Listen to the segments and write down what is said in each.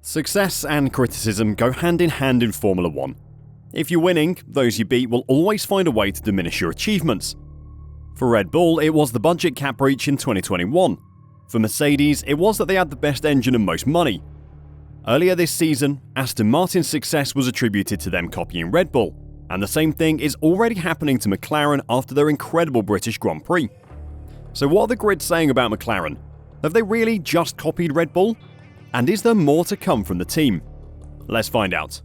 Success and criticism go hand in hand in Formula 1. If you're winning, those you beat will always find a way to diminish your achievements. For Red Bull, it was the budget cap breach in 2021. For Mercedes, it was that they had the best engine and most money. Earlier this season, Aston Martin's success was attributed to them copying Red Bull, and the same thing is already happening to McLaren after their incredible British Grand Prix. So what are the grids saying about McLaren? Have they really just copied Red Bull? And is there more to come from the team? Let's find out.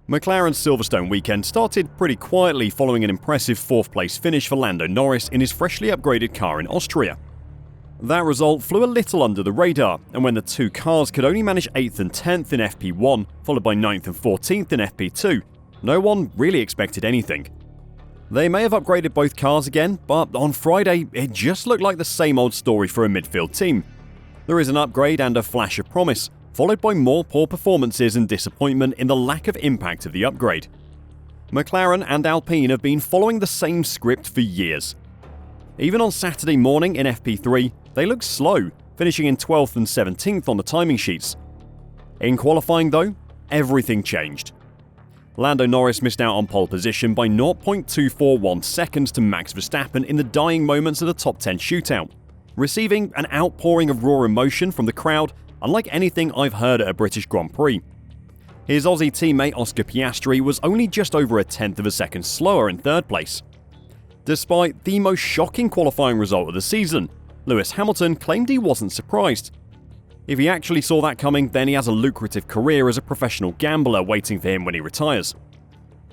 McLaren's Silverstone weekend started pretty quietly following an impressive 4th place finish for Lando Norris in his freshly upgraded car in Austria. That result flew a little under the radar, and when the two cars could only manage 8th and 10th in FP1, followed by 9th and 14th in FP2, no one really expected anything. They may have upgraded both cars again, but on Friday, it just looked like the same old story for a midfield team. There is an upgrade and a flash of promise, followed by more poor performances and disappointment in the lack of impact of the upgrade. McLaren and Alpine have been following the same script for years. Even on Saturday morning in FP3, they looked slow, finishing in 12th and 17th on the timing sheets. In qualifying though, everything changed. Lando Norris missed out on pole position by 0.241 seconds to Max Verstappen in the dying moments of the top 10 shootout, receiving an outpouring of raw emotion from the crowd unlike anything I've heard at a British Grand Prix. His Aussie teammate Oscar Piastri was only just over a tenth of a second slower in 3rd place. Despite the most shocking qualifying result of the season, Lewis Hamilton claimed he wasn't surprised. If he actually saw that coming, then he has a lucrative career as a professional gambler waiting for him when he retires.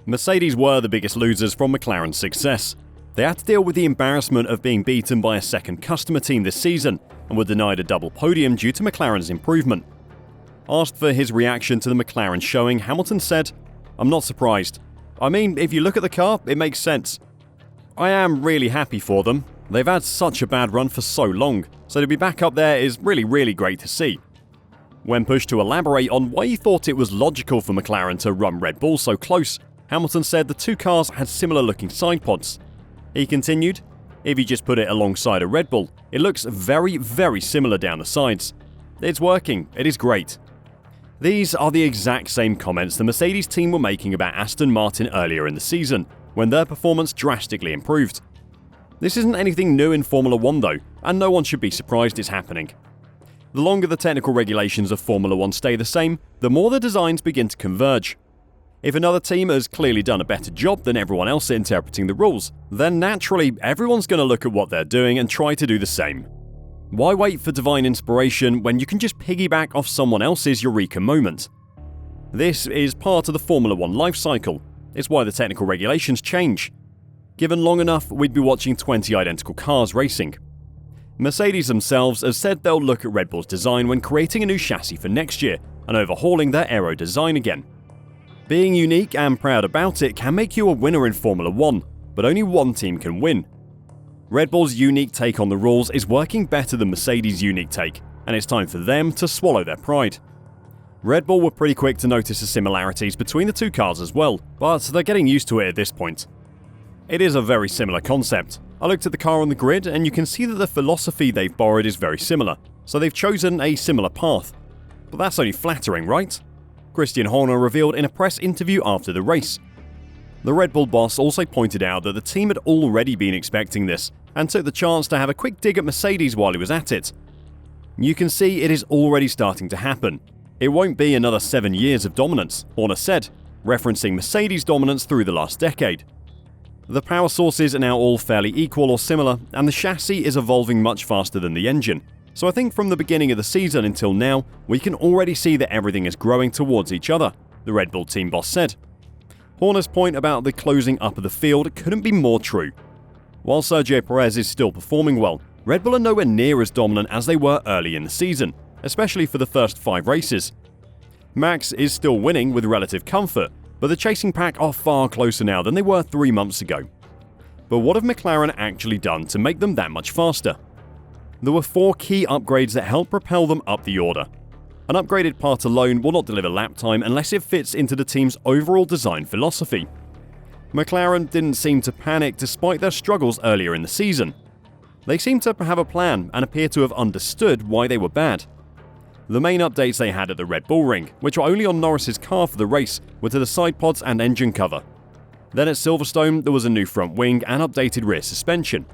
Mercedes were the biggest losers from McLaren's success. They had to deal with the embarrassment of being beaten by a second customer team this season and were denied a double podium due to McLaren's improvement. Asked for his reaction to the McLaren showing, Hamilton said, "I'm not surprised. I mean, if you look at the car, it makes sense. I am really happy for them. They've had such a bad run for so long, so to be back up there is really great to see." When pushed to elaborate on why he thought it was logical for McLaren to run Red Bull so close, Hamilton said the two cars had similar looking side pods. He continued, "If you just put it alongside a Red Bull, it looks very similar down the sides. It's working, it is great." These are the exact same comments the Mercedes team were making about Aston Martin earlier in the season, when their performance drastically improved. This isn't anything new in Formula 1 though, and no one should be surprised it's happening. The longer the technical regulations of Formula 1 stay the same, the more the designs begin to converge. If another team has clearly done a better job than everyone else at interpreting the rules, then naturally everyone's going to look at what they're doing and try to do the same. Why wait for divine inspiration when you can just piggyback off someone else's eureka moment? This is part of the Formula 1 life cycle. It's why the technical regulations change. Given long enough, we'd be watching 20 identical cars racing. Mercedes themselves have said they'll look at Red Bull's design when creating a new chassis for next year and overhauling their aero design again. Being unique and proud about it can make you a winner in Formula 1, but only one team can win. Red Bull's unique take on the rules is working better than Mercedes' unique take, and it's time for them to swallow their pride. Red Bull were pretty quick to notice the similarities between the two cars as well, but they're getting used to it at this point. It is a very similar concept. I looked at the car on the grid and you can see that the philosophy they've borrowed is very similar, so they've chosen a similar path. But that's only flattering, right? Christian Horner revealed in a press interview after the race. The Red Bull boss also pointed out that the team had already been expecting this and took the chance to have a quick dig at Mercedes while he was at it. You can see it is already starting to happen. It won't be another 7 years of dominance, Horner said, referencing Mercedes' dominance through the last decade. The power sources are now all fairly equal or similar, and the chassis is evolving much faster than the engine. So I think from the beginning of the season until now, we can already see that everything is growing towards each other, the Red Bull team boss said. Horner's point about the closing up of the field couldn't be more true. While Sergio Perez is still performing well, Red Bull are nowhere near as dominant as they were early in the season, especially for the first 5 races. Max is still winning with relative comfort, but the chasing pack are far closer now than they were 3 months ago. But what have McLaren actually done to make them that much faster? There were 4 key upgrades that helped propel them up the order. An upgraded part alone will not deliver lap time unless it fits into the team's overall design philosophy. McLaren didn't seem to panic despite their struggles earlier in the season. They seem to have a plan and appear to have understood why they were bad. The main updates they had at the Red Bull Ring, which were only on Norris's car for the race, were to the side pods and engine cover. Then at Silverstone, there was a new front wing and updated rear suspension.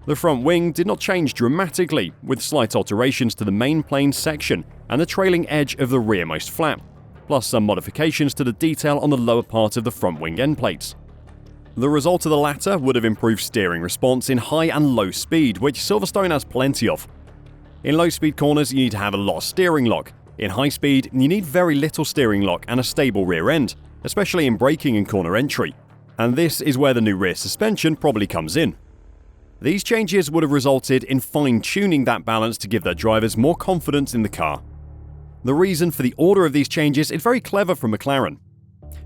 The front wing did not change dramatically, with slight alterations to the main plane section and the trailing edge of the rearmost flap, plus some modifications to the detail on the lower part of the front wing end plates. The result of the latter would have improved steering response in high and low speed, which Silverstone has plenty of. In low-speed corners, you need to have a lot of steering lock. In high speed, you need very little steering lock and a stable rear end, especially in braking and corner entry. And this is where the new rear suspension probably comes in. These changes would have resulted in fine-tuning that balance to give their drivers more confidence in the car. The reason for the order of these changes is very clever from McLaren.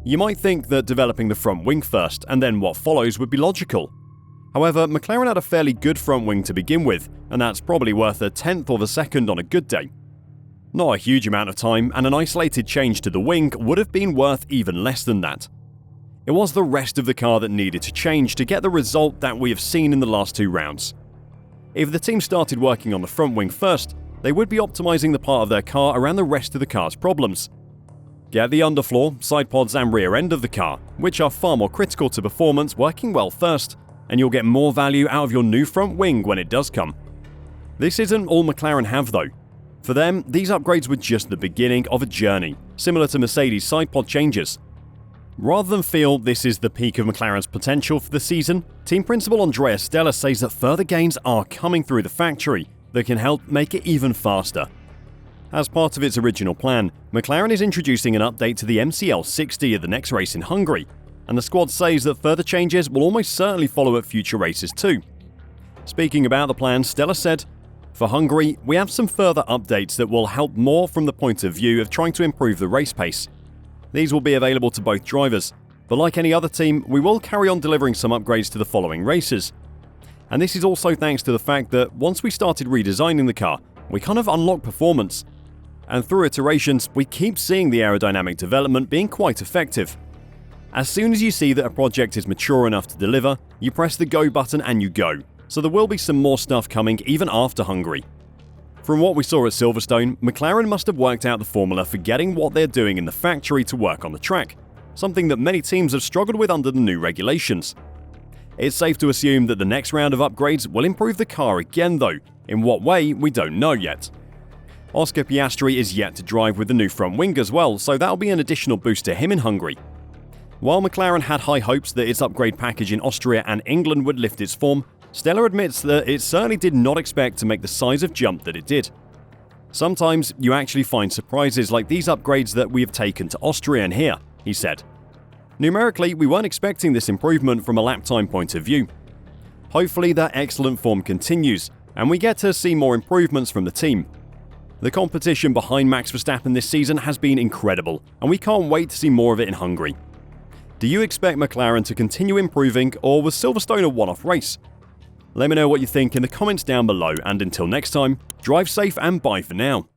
You might think that developing the front wing first and then what follows would be logical. However, McLaren had a fairly good front wing to begin with, and that's probably worth a tenth of a second on a good day. Not a huge amount of time, and an isolated change to the wing would have been worth even less than that. It was the rest of the car that needed to change to get the result that we have seen in the last 2 rounds. If the team started working on the front wing first, they would be optimizing the part of their car around the rest of the car's problems. Get the underfloor, side pods and rear end of the car, which are far more critical to performance, working well first, and you'll get more value out of your new front wing when it does come. This isn't all McLaren have though. For them, these upgrades were just the beginning of a journey, similar to Mercedes' side pod changes. Rather than feel this is the peak of McLaren's potential for the season, team principal Andrea Stella says that further gains are coming through the factory that can help make it even faster. As part of its original plan, McLaren is introducing an update to the MCL 60 at the next race in Hungary, and the squad says that further changes will almost certainly follow at future races too. Speaking about the plan, Stella said, "For Hungary, we have some further updates that will help more from the point of view of trying to improve the race pace. These will be available to both drivers, but like any other team, we will carry on delivering some upgrades to the following races. And this is also thanks to the fact that once we started redesigning the car, we kind of unlocked performance. And through iterations, we keep seeing the aerodynamic development being quite effective. As soon as you see that a project is mature enough to deliver, you press the go button and you go. So there will be some more stuff coming even after Hungary." From what we saw at Silverstone, McLaren must have worked out the formula for getting what they're doing in the factory to work on the track, something that many teams have struggled with under the new regulations. It's safe to assume that the next round of upgrades will improve the car again though. In what way, we don't know yet. Oscar Piastri is yet to drive with the new front wing as well, so that'll be an additional boost to him in Hungary. While McLaren had high hopes that its upgrade package in Austria and England would lift its form, Stella admits that it certainly did not expect to make the size of jump that it did. "Sometimes you actually find surprises like these upgrades that we have taken to Austria and here," he said. "Numerically, we weren't expecting this improvement from a lap time point of view. Hopefully that excellent form continues, and we get to see more improvements from the team. The competition behind Max Verstappen this season has been incredible, and we can't wait to see more of it in Hungary. Do you expect McLaren to continue improving, or was Silverstone a one-off race? Let me know what you think in the comments down below, and until next time, drive safe and bye for now."